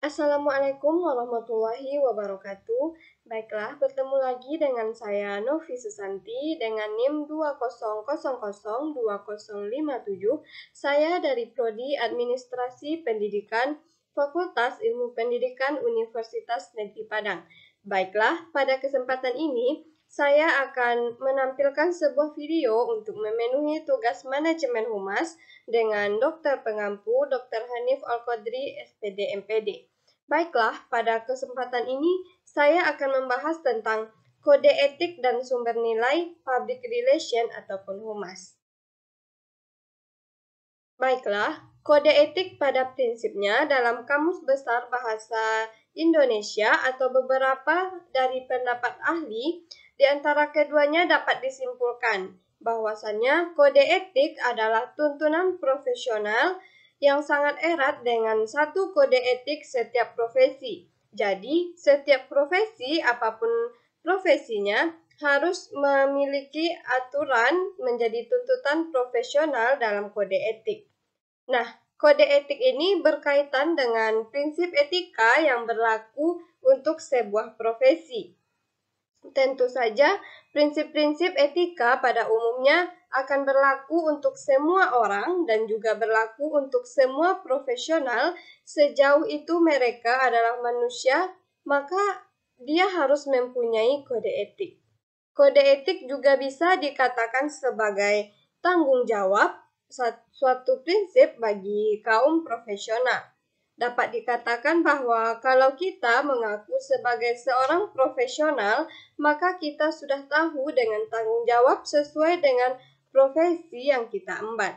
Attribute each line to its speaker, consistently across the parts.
Speaker 1: Assalamualaikum warahmatullahi wabarakatuh. Baiklah, bertemu lagi dengan saya Novi Susanti dengan NIM 20002057. Saya dari Prodi Administrasi Pendidikan Fakultas Ilmu Pendidikan Universitas Negeri Padang. Baiklah, pada kesempatan ini saya akan menampilkan sebuah video untuk memenuhi tugas manajemen humas dengan dokter pengampu Dr. Hanif Al-Qadri, SPD MPD. Baiklah, pada kesempatan ini saya akan membahas tentang kode etik dan sumber nilai public relation ataupun humas. Baiklah, kode etik pada prinsipnya dalam Kamus Besar Bahasa Indonesia atau beberapa dari pendapat ahli, di antara keduanya dapat disimpulkan bahwasannya kode etik adalah tuntunan profesional yang sangat erat dengan satu kode etik setiap profesi. Jadi, setiap profesi, apapun profesinya, harus memiliki aturan menjadi tuntutan profesional dalam kode etik. Nah, kode etik ini berkaitan dengan prinsip etika yang berlaku untuk sebuah profesi. Tentu saja, prinsip-prinsip etika pada umumnya akan berlaku untuk semua orang dan juga berlaku untuk semua profesional sejauh itu mereka adalah manusia, maka dia harus mempunyai kode etik. Kode etik juga bisa dikatakan sebagai tanggung jawab, suatu prinsip bagi kaum profesional. Dapat dikatakan bahwa kalau kita mengaku sebagai seorang profesional, maka kita sudah tahu dengan tanggung jawab sesuai dengan profesi yang kita emban.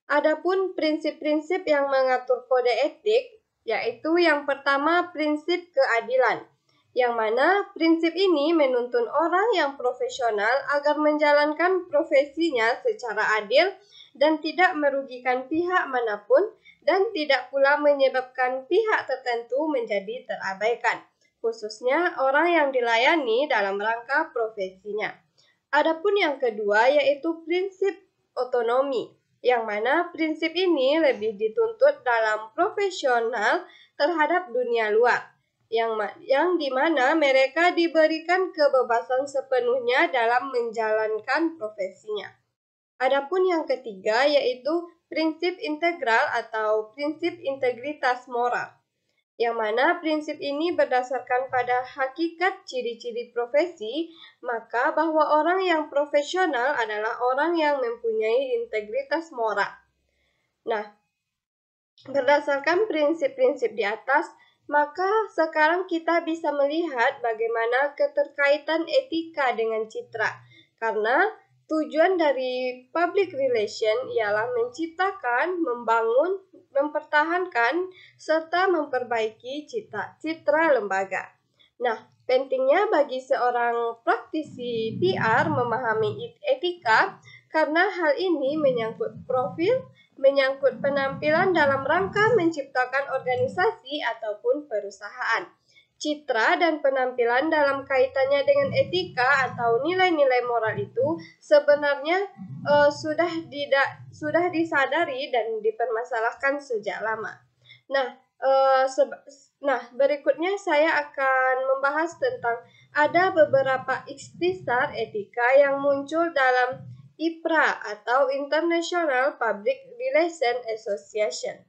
Speaker 1: Adapun prinsip-prinsip yang mengatur kode etik, yaitu yang pertama prinsip keadilan, yang mana prinsip ini menuntun orang yang profesional agar menjalankan profesinya secara adil dan tidak merugikan pihak manapun dan tidak pula menyebabkan pihak tertentu menjadi terabaikan, khususnya orang yang dilayani dalam rangka profesinya. Adapun yang kedua yaitu prinsip otonomi, yang mana prinsip ini lebih dituntut dalam profesional terhadap dunia luar, yang dimana mereka diberikan kebebasan sepenuhnya dalam menjalankan profesinya. Adapun yang ketiga yaitu prinsip integral atau prinsip integritas moral, yang mana prinsip ini berdasarkan pada hakikat ciri-ciri profesi, maka bahwa orang yang profesional adalah orang yang mempunyai integritas moral. Nah, berdasarkan prinsip-prinsip di atas, maka sekarang kita bisa melihat bagaimana keterkaitan etika dengan citra. Karena tujuan dari public relation ialah menciptakan, membangun, mempertahankan, serta memperbaiki citra lembaga. Nah, pentingnya bagi seorang praktisi PR memahami etika karena hal ini menyangkut profil, menyangkut penampilan dalam rangka menciptakan organisasi ataupun perusahaan. Citra dan penampilan dalam kaitannya dengan etika atau nilai-nilai moral itu sebenarnya sudah disadari dan dipermasalahkan sejak lama. Nah, berikutnya saya akan membahas tentang ada beberapa ikhtisar etika yang muncul dalam IPRA atau International Public Relations Association.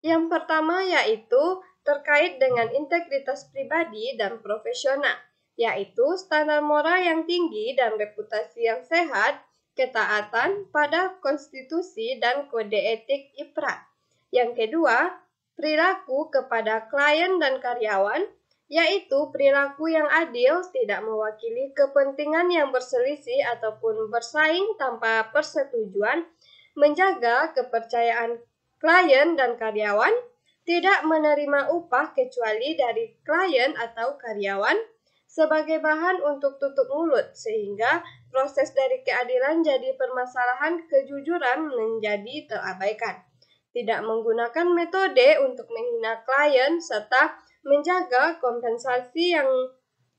Speaker 1: Yang pertama yaitu terkait dengan integritas pribadi dan profesional, yaitu standar moral yang tinggi dan reputasi yang sehat, ketaatan pada konstitusi dan kode etik IPRA. Yang kedua, perilaku kepada klien dan karyawan, yaitu perilaku yang adil, tidak mewakili kepentingan yang berselisih ataupun bersaing tanpa persetujuan, menjaga kepercayaan klien dan karyawan, tidak menerima upah kecuali dari klien atau karyawan sebagai bahan untuk tutup mulut, sehingga proses dari keadilan jadi permasalahan kejujuran menjadi terabaikan. Tidak menggunakan metode untuk menghina klien serta menjaga kompensasi yang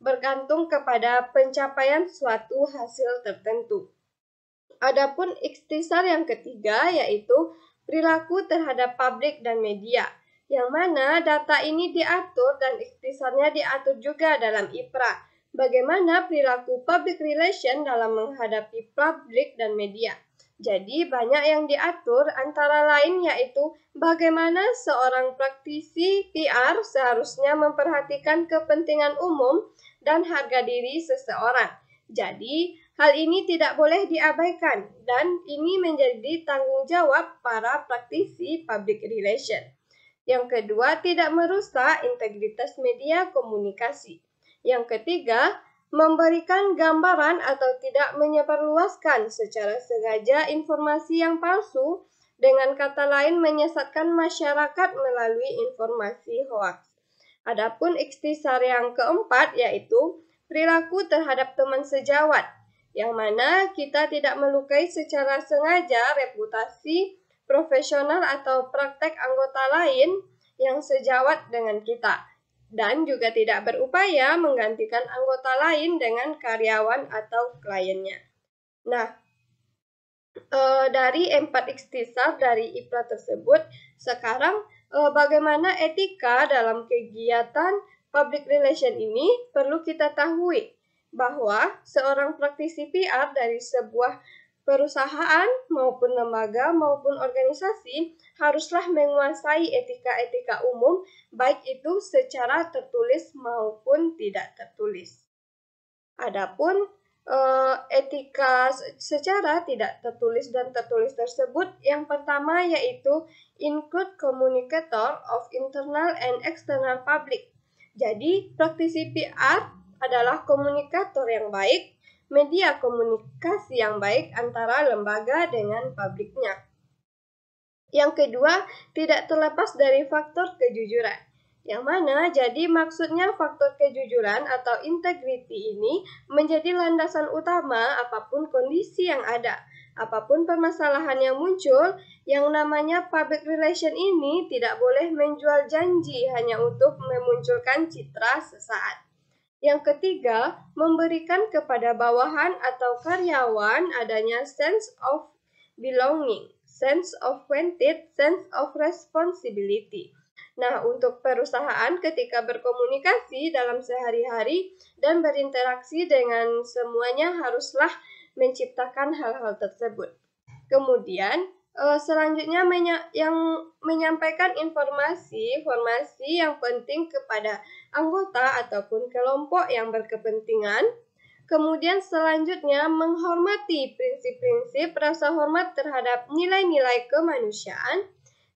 Speaker 1: bergantung kepada pencapaian suatu hasil tertentu. Adapun ikhtisar yang ketiga yaitu perilaku terhadap publik dan media, yang mana data ini diatur dan ikhtisarnya diatur juga dalam IPRA. Bagaimana perilaku public relation dalam menghadapi publik dan media. Jadi banyak yang diatur, antara lain yaitu bagaimana seorang praktisi PR seharusnya memperhatikan kepentingan umum dan harga diri seseorang. Jadi, hal ini tidak boleh diabaikan dan ini menjadi tanggung jawab para praktisi public relation. Yang kedua, tidak merusak integritas media komunikasi. Yang ketiga, memberikan gambaran atau tidak menyebarluaskan secara sengaja informasi yang palsu, dengan kata lain menyesatkan masyarakat melalui informasi hoaks. Adapun ikhtisar yang keempat yaitu perilaku terhadap teman sejawat, yang mana kita tidak melukai secara sengaja reputasi profesional atau praktek anggota lain yang sejawat dengan kita, dan juga tidak berupaya menggantikan anggota lain dengan karyawan atau kliennya. Nah, dari 4 ikhtisar dari IPRA tersebut, sekarang bagaimana etika dalam kegiatan public relation ini perlu kita tahu bahwa seorang praktisi PR dari sebuah perusahaan maupun lembaga maupun organisasi haruslah menguasai etika-etika umum, baik itu secara tertulis maupun tidak tertulis. Adapun etika secara tidak tertulis dan tertulis tersebut, yang pertama yaitu include communicator of internal and external public. Jadi, praktisi PR adalah komunikator yang baik, media komunikasi yang baik antara lembaga dengan publiknya. Yang kedua, tidak terlepas dari faktor kejujuran. Yang mana jadi maksudnya faktor kejujuran atau integrity ini menjadi landasan utama apapun kondisi yang ada. Apapun permasalahan yang muncul, yang namanya public relation ini tidak boleh menjual janji hanya untuk memunculkan citra sesaat. Yang ketiga, memberikan kepada bawahan atau karyawan adanya sense of belonging, sense of wanted, sense of responsibility. Nah, untuk perusahaan ketika berkomunikasi dalam sehari-hari dan berinteraksi dengan semuanya haruslah menciptakan hal-hal tersebut. Kemudian, selanjutnya yang menyampaikan informasi yang penting kepada anggota ataupun kelompok yang berkepentingan. Kemudian selanjutnya menghormati prinsip-prinsip rasa hormat terhadap nilai-nilai kemanusiaan.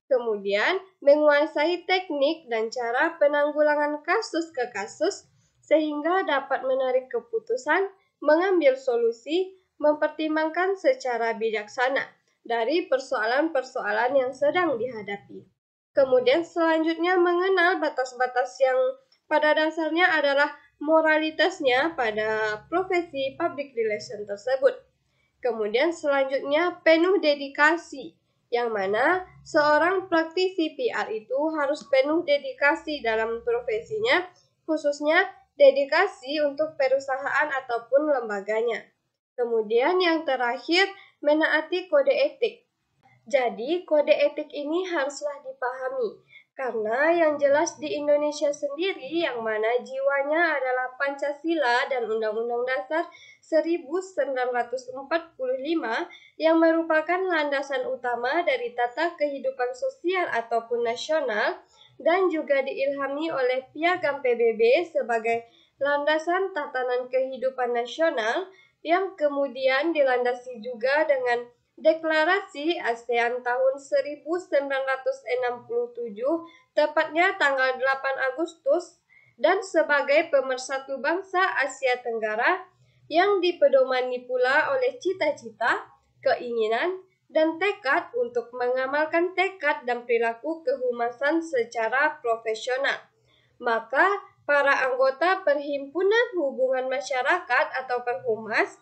Speaker 1: Kemudian menguasai teknik dan cara penanggulangan kasus ke kasus sehingga dapat menarik keputusan, mengambil solusi, mempertimbangkan secara bijaksana dari persoalan-persoalan yang sedang dihadapi. Kemudian selanjutnya mengenal batas-batas yang pada dasarnya adalah moralitasnya pada profesi public relation tersebut. Kemudian selanjutnya penuh dedikasi, yang mana seorang praktisi PR itu harus penuh dedikasi dalam profesinya, khususnya dedikasi untuk perusahaan ataupun lembaganya. Kemudian yang terakhir, menaati kode etik. Jadi, kode etik ini haruslah dipahami, karena yang jelas di Indonesia sendiri yang mana jiwanya adalah Pancasila dan Undang-Undang Dasar 1945 yang merupakan landasan utama dari tata kehidupan sosial ataupun nasional dan juga diilhami oleh Piagam PBB sebagai landasan tatanan kehidupan nasional yang kemudian dilandasi juga dengan Deklarasi ASEAN tahun 1967, tepatnya tanggal 8 Agustus, dan sebagai pemersatu bangsa Asia Tenggara yang dipedomani pula oleh cita-cita, keinginan, dan tekad untuk mengamalkan tekad dan perilaku kehumasan secara profesional. Maka, para anggota Perhimpunan Hubungan Masyarakat atau Perhumas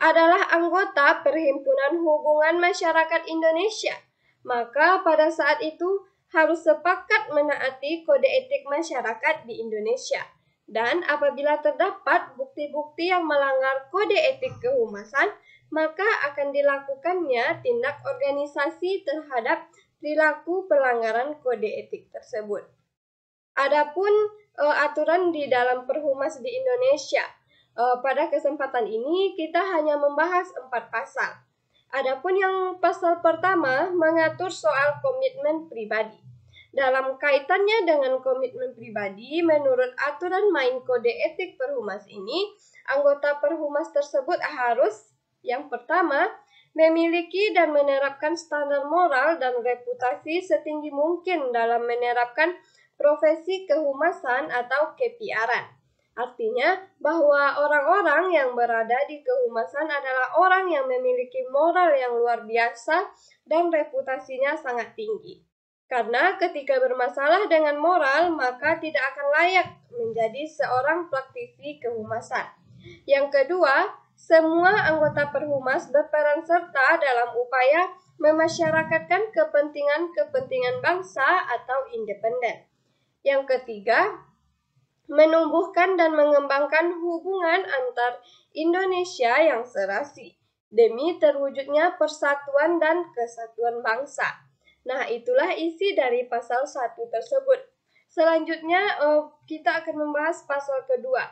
Speaker 1: adalah anggota Perhimpunan Hubungan Masyarakat Indonesia. Maka pada saat itu harus sepakat menaati kode etik masyarakat di Indonesia. Dan apabila terdapat bukti-bukti yang melanggar kode etik kehumasan, maka akan dilakukannya tindak organisasi terhadap perilaku pelanggaran kode etik tersebut. Adapun aturan di dalam Perhumas di Indonesia, pada kesempatan ini kita hanya membahas 4 pasal. Adapun yang pasal pertama mengatur soal komitmen pribadi. Dalam kaitannya dengan komitmen pribadi, menurut aturan main kode etik Perhumas ini, anggota Perhumas tersebut harus yang pertama memiliki dan menerapkan standar moral dan reputasi setinggi mungkin dalam menerapkan profesi kehumasan atau kepiaran. Artinya bahwa orang-orang yang berada di kehumasan adalah orang yang memiliki moral yang luar biasa dan reputasinya sangat tinggi. Karena ketika bermasalah dengan moral, maka tidak akan layak menjadi seorang praktisi kehumasan. Yang kedua, semua anggota Perhumas berperan serta dalam upaya memasyarakatkan kepentingan bangsa atau independen. Yang ketiga, menumbuhkan dan mengembangkan hubungan antar Indonesia yang serasi demi terwujudnya persatuan dan kesatuan bangsa. Nah, itulah isi dari pasal 1 tersebut. Selanjutnya, kita akan membahas pasal kedua,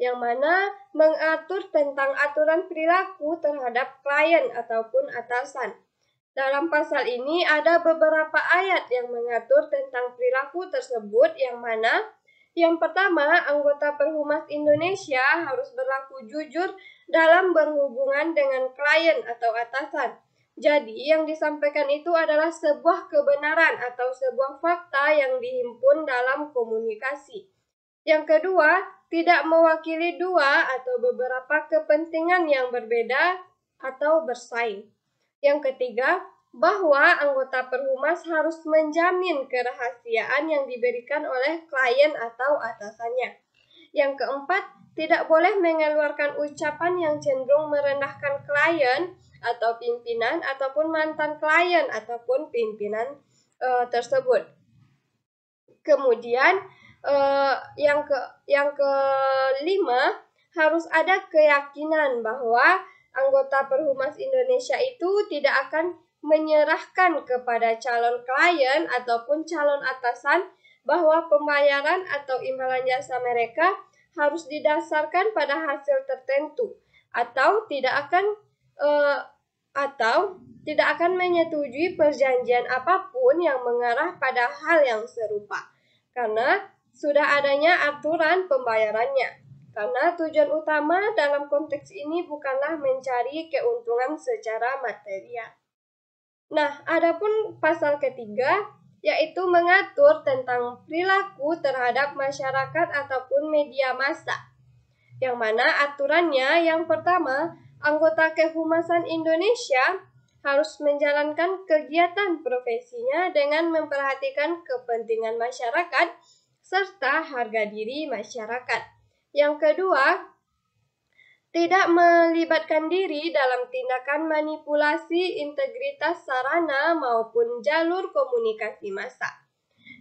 Speaker 1: yang mana mengatur tentang aturan perilaku terhadap klien ataupun atasan. Dalam pasal ini ada beberapa ayat yang mengatur tentang perilaku tersebut, yang mana yang pertama, anggota Perhumas Indonesia harus berlaku jujur dalam berhubungan dengan klien atau atasan. Jadi, yang disampaikan itu adalah sebuah kebenaran atau sebuah fakta yang dihimpun dalam komunikasi. Yang kedua, tidak mewakili dua atau beberapa kepentingan yang berbeda atau bersaing. Yang ketiga, bahwa anggota Perhumas harus menjamin kerahasiaan yang diberikan oleh klien atau atasannya. Yang keempat, tidak boleh mengeluarkan ucapan yang cenderung merendahkan klien atau pimpinan ataupun mantan klien ataupun pimpinan tersebut. Kemudian yang kelima, harus ada keyakinan bahwa anggota Perhumas Indonesia itu tidak akan menyerahkan kepada calon klien ataupun calon atasan bahwa pembayaran atau imbalan jasa mereka harus didasarkan pada hasil tertentu atau tidak akan menyetujui perjanjian apapun yang mengarah pada hal yang serupa, karena sudah adanya aturan pembayarannya. Karena tujuan utama dalam konteks ini bukanlah mencari keuntungan secara material. Nah, adapun pasal ketiga, yaitu mengatur tentang perilaku terhadap masyarakat ataupun media massa. Yang mana aturannya yang pertama, anggota Kehumasan Indonesia harus menjalankan kegiatan profesinya dengan memperhatikan kepentingan masyarakat serta harga diri masyarakat. Yang kedua, tidak melibatkan diri dalam tindakan manipulasi integritas sarana maupun jalur komunikasi massa.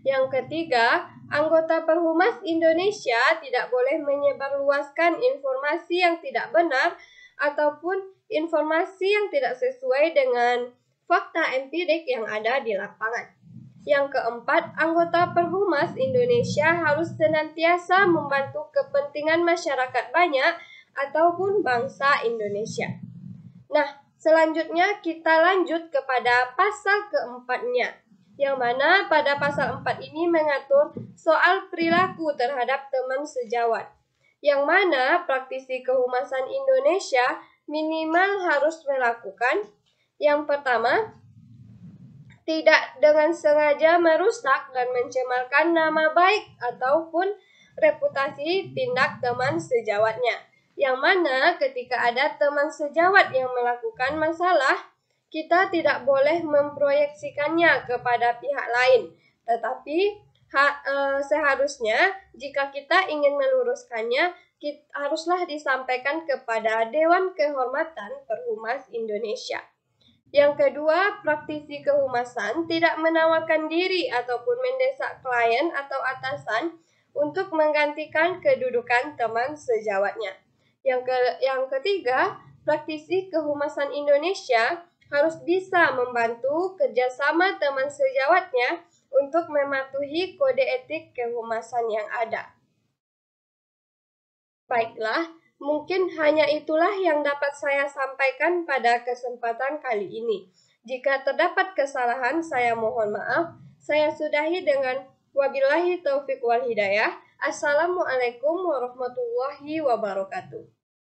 Speaker 1: Yang ketiga, anggota Perhumas Indonesia tidak boleh menyebarluaskan informasi yang tidak benar ataupun informasi yang tidak sesuai dengan fakta empirik yang ada di lapangan. Yang keempat, anggota Perhumas Indonesia harus senantiasa membantu kepentingan masyarakat banyak ataupun bangsa Indonesia. Nah, selanjutnya kita lanjut kepada pasal keempatnya, yang mana pada pasal 4 ini mengatur soal perilaku terhadap teman sejawat, yang mana praktisi kehumasan Indonesia minimal harus melakukan yang pertama, tidak dengan sengaja merusak dan mencemarkan nama baik ataupun reputasi tindak teman sejawatnya. Yang mana ketika ada teman sejawat yang melakukan masalah, kita tidak boleh memproyeksikannya kepada pihak lain. Tetapi seharusnya jika kita ingin meluruskannya, haruslah disampaikan kepada Dewan Kehormatan Perhumas Indonesia. Yang kedua, praktisi kehumasan tidak menawarkan diri ataupun mendesak klien atau atasan untuk menggantikan kedudukan teman sejawatnya. Yang ketiga, praktisi kehumasan Indonesia harus bisa membantu kerjasama teman sejawatnya untuk mematuhi kode etik kehumasan yang ada. Baiklah, mungkin hanya itulah yang dapat saya sampaikan pada kesempatan kali ini. Jika terdapat kesalahan, saya mohon maaf. Saya sudahi dengan wabillahi taufiq wal hidayah. Assalamualaikum warahmatullahi wabarakatuh.